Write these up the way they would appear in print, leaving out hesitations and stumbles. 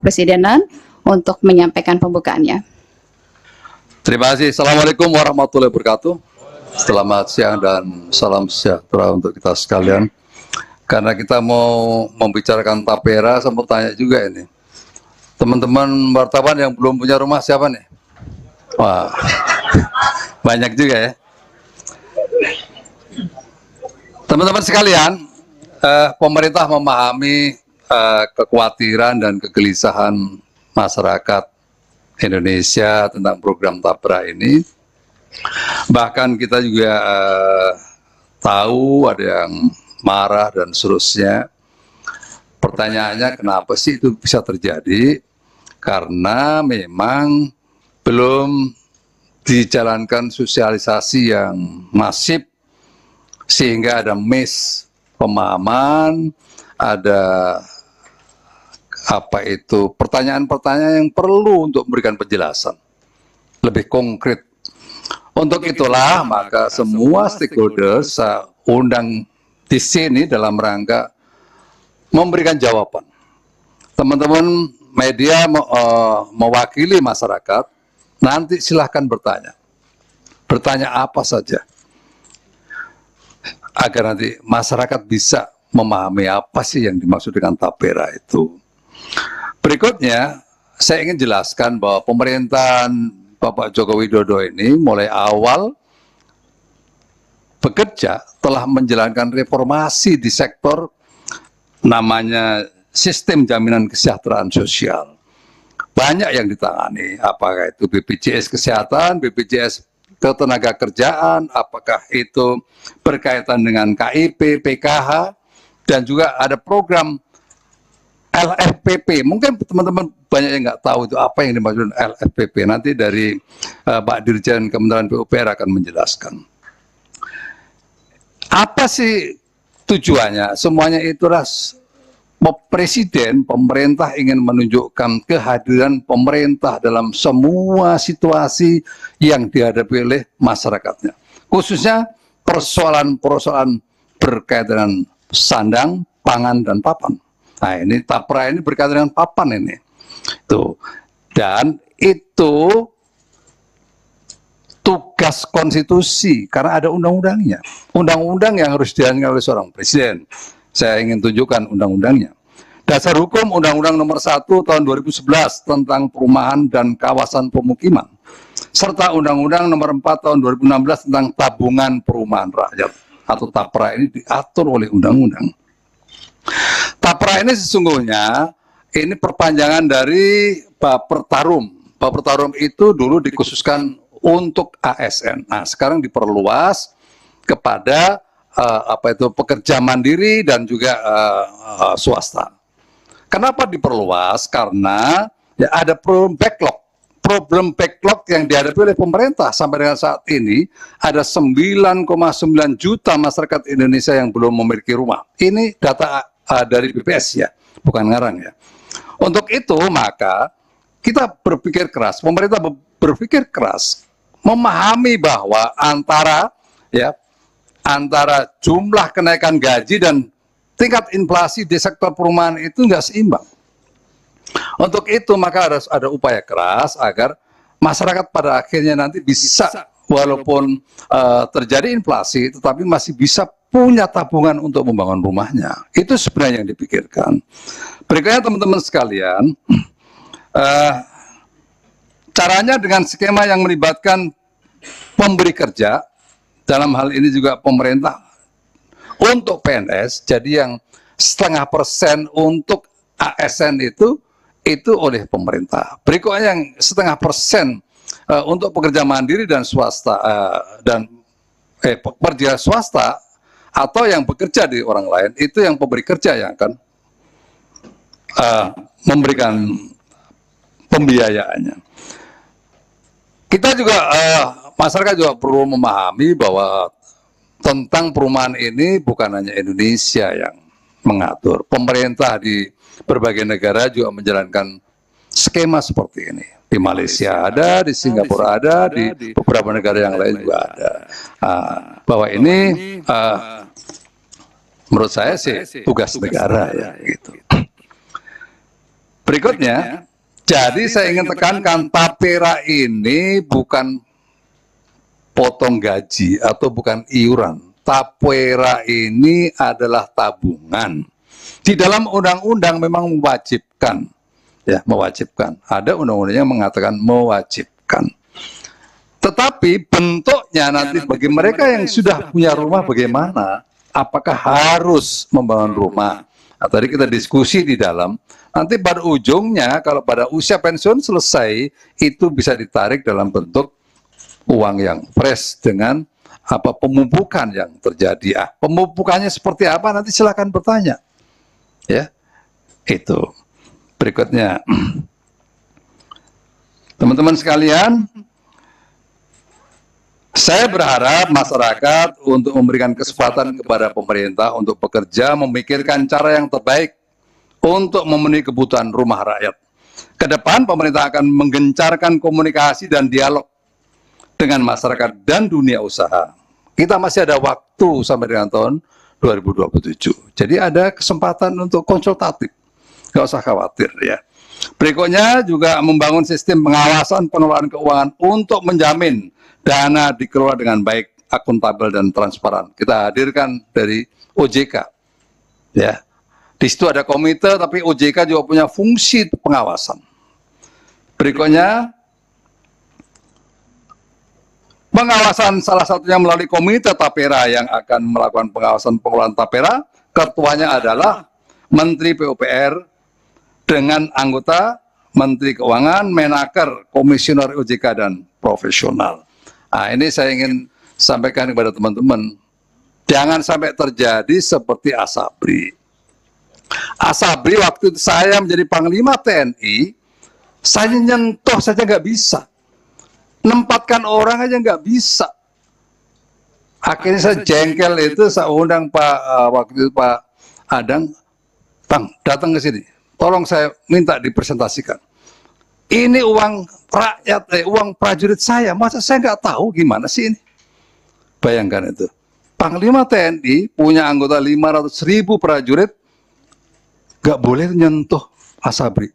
Kepresidenan untuk menyampaikan pembukaannya. Terima kasih. Assalamualaikum warahmatullahi wabarakatuh. Selamat siang dan salam sejahtera untuk kita sekalian. Karena kita mau membicarakan tapera, saya mau tanya juga ini. Teman-teman wartawan yang belum punya rumah siapa nih? Wah, banyak juga ya. Teman-teman sekalian, pemerintah memahami kekhawatiran dan kegelisahan masyarakat Indonesia tentang program Tapera ini. Bahkan kita juga tahu ada yang marah dan seterusnya. Pertanyaannya kenapa sih itu bisa terjadi? Karena memang belum dijalankan sosialisasi yang masif sehingga ada miss pemahaman, ada pertanyaan-pertanyaan yang perlu untuk memberikan penjelasan lebih konkret. Untuk itulah maka semua stakeholder saya undang di sini dalam rangka memberikan jawaban. Teman-teman media mewakili masyarakat, nanti silahkan bertanya. Bertanya apa saja. Agar nanti masyarakat bisa memahami apa sih yang dimaksud dengan tapera itu. Berikutnya, saya ingin jelaskan bahwa pemerintahan Bapak Joko Widodo ini mulai awal bekerja telah menjalankan reformasi di sektor namanya sistem jaminan kesejahteraan sosial. Banyak yang ditangani, apakah itu BPJS Kesehatan, BPJS Ketenagakerjaan, apakah itu berkaitan dengan KIP, PKH, dan juga ada program LFPP. Mungkin teman-teman banyak yang nggak tahu itu apa yang dimaksud LFPP. Nanti dari Pak Dirjen Kementerian PUPR akan menjelaskan. Apa sih tujuannya? Semuanya itulah Presiden, pemerintah ingin menunjukkan kehadiran pemerintah dalam semua situasi yang dihadapi oleh masyarakatnya. Khususnya persoalan-persoalan berkaitan dengan sandang, pangan, dan papan. Nah ini Tapera ini berkaitan dengan papan ini. Tuh. Dan itu tugas konstitusi, karena ada undang-undangnya. Undang-undang yang harus dijalankan oleh seorang presiden. Saya ingin tunjukkan undang-undangnya. Dasar Hukum Undang-Undang Nomor 1 Tahun 2011 tentang Perumahan dan Kawasan Pemukiman, serta Undang-Undang Nomor 4 Tahun 2016 tentang Tabungan Perumahan Rakyat atau Tapera ini diatur oleh undang-undang. Tapera ini sesungguhnya ini perpanjangan dari Bapertarum. Bapertarum itu dulu dikhususkan untuk ASN. Nah, sekarang diperluas kepada pekerja mandiri dan juga swasta. Kenapa diperluas? Karena ya ada problem backlog yang dihadapi oleh pemerintah sampai dengan saat ini ada 9,9 juta masyarakat Indonesia yang belum memiliki rumah. Ini data dari BPS ya, bukan ngarang ya. Untuk itu maka kita berpikir keras, pemerintah berpikir keras memahami bahwa antara jumlah kenaikan gaji dan tingkat inflasi di sektor perumahan itu nggak seimbang. Untuk itu maka harus ada upaya keras agar masyarakat pada akhirnya nanti bisa walaupun terjadi inflasi tetapi masih bisa punya tabungan untuk membangun rumahnya. Itu sebenarnya yang dipikirkan. Berikutnya teman-teman sekalian, caranya dengan skema yang melibatkan pemberi kerja, dalam hal ini juga pemerintah untuk PNS, jadi yang 0,5% untuk ASN itu oleh pemerintah. Berikutnya yang 0,5% untuk pekerja mandiri dan swasta pekerja swasta atau yang bekerja di orang lain, itu yang pemberi kerja yang akan memberikan pembiayaannya. Kita juga masyarakat juga perlu memahami bahwa tentang perumahan ini bukan hanya Indonesia yang mengatur. Pemerintah di berbagai negara juga menjalankan skema seperti ini. Di Malaysia ada, di Singapura ada, di beberapa negara yang lain juga ada. Bahwa ini menurut saya sih tugas negara ya gitu. Berikutnya, jadi saya ingin tekankan tapera ini bukan potong gaji atau bukan iuran. Tapera ini adalah tabungan. Di dalam undang-undang memang mewajibkan, ya mewajibkan. Ada undang-undang yang mengatakan mewajibkan. Tetapi bentuknya nanti bagi mereka yang sudah punya rumah bagaimana? Apakah harus membangun rumah? Nah, tadi kita diskusi di dalam. Nanti pada ujungnya kalau pada usia pensiun selesai itu bisa ditarik dalam bentuk uang yang fresh dengan apa pemupukan yang terjadi. Pemupukannya seperti apa? Nanti silakan bertanya. Ya, itu. Berikutnya, teman-teman sekalian, saya berharap masyarakat untuk memberikan kesempatan kepada pemerintah untuk bekerja, memikirkan cara yang terbaik untuk memenuhi kebutuhan rumah rakyat. Ke depan, pemerintah akan menggencarkan komunikasi dan dialog dengan masyarakat dan dunia usaha. Kita masih ada waktu sampai dengan tahun 2027. Jadi ada kesempatan untuk konsultatif. Nggak usah khawatir ya. Berikutnya juga membangun sistem pengawasan pengelolaan keuangan untuk menjamin dana dikelola dengan baik, akuntabel dan transparan. Kita hadirkan dari OJK. Ya. Di situ ada komite, tapi OJK juga punya fungsi pengawasan. Berikutnya, pengawasan salah satunya melalui komite tapera yang akan melakukan pengawasan pengelolaan tapera. Ketuanya adalah Menteri PUPR dengan anggota Menteri Keuangan, Menaker, Komisioner OJK dan profesional. Nah, ini saya ingin sampaikan kepada teman-teman, jangan sampai terjadi seperti Asabri. Asabri waktu itu saya menjadi Panglima TNI, saya nyentuh saja nggak bisa. Nempatkan orang aja nggak bisa. Akhirnya saya jengkel itu, saya undang waktu itu Pak Adang, Bang, datang ke sini. Tolong saya minta dipresentasikan. Ini uang rakyat, uang prajurit saya, masa saya nggak tahu gimana sih ini? Bayangkan itu. Panglima TNI punya anggota 500.000 prajurit, nggak boleh nyentuh Asabri.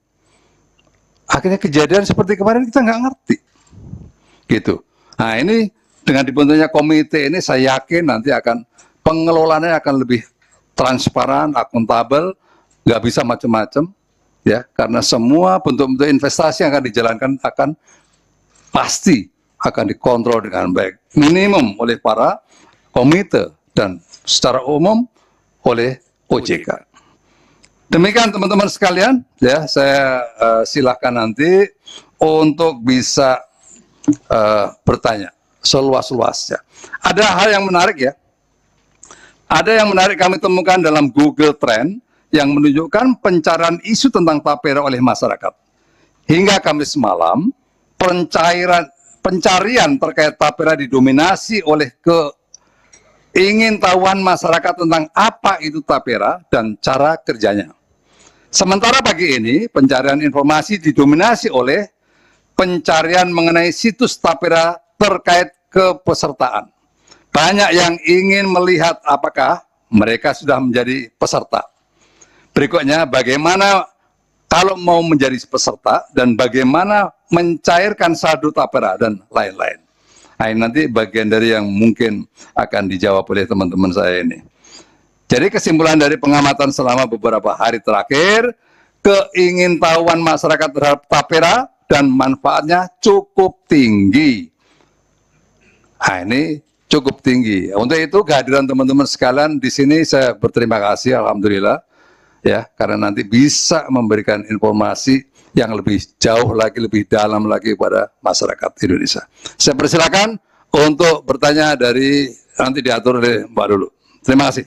Akhirnya kejadian seperti kemarin kita nggak ngerti. Gitu. Nah ini dengan dibentuknya komite ini saya yakin nanti akan pengelolaannya akan lebih transparan, akuntabel, nggak bisa macam-macam, ya karena semua bentuk-bentuk investasi yang akan dijalankan akan pasti akan dikontrol dengan baik, minimum oleh para komite dan secara umum oleh OJK. Demikian teman-teman sekalian, ya saya silakan nanti untuk bisa bertanya seluas-luasnya. Ada hal yang menarik ya. Ada yang menarik kami temukan dalam Google Trend yang menunjukkan pencarian isu tentang tapera oleh masyarakat. Hingga Kamis malam, pencarian terkait tapera didominasi oleh keingintahuan masyarakat tentang apa itu tapera dan cara kerjanya. Sementara pagi ini, pencarian informasi didominasi oleh pencarian mengenai situs tapera terkait kepesertaan. Banyak yang ingin melihat apakah mereka sudah menjadi peserta. Berikutnya, bagaimana kalau mau menjadi peserta dan bagaimana mencairkan saldo tapera dan lain-lain. Nah, ini nanti bagian dari yang mungkin akan dijawab oleh teman-teman saya ini. Jadi kesimpulan dari pengamatan selama beberapa hari terakhir, keingintahuan masyarakat terhadap tapera dan manfaatnya cukup tinggi. Nah, ini cukup tinggi. Untuk itu kehadiran teman-teman sekalian di sini saya berterima kasih, alhamdulillah, ya karena nanti bisa memberikan informasi yang lebih jauh lagi, lebih dalam lagi kepada masyarakat Indonesia. Saya persilakan untuk bertanya dari nanti diatur oleh Mbak Lulu. Terima kasih.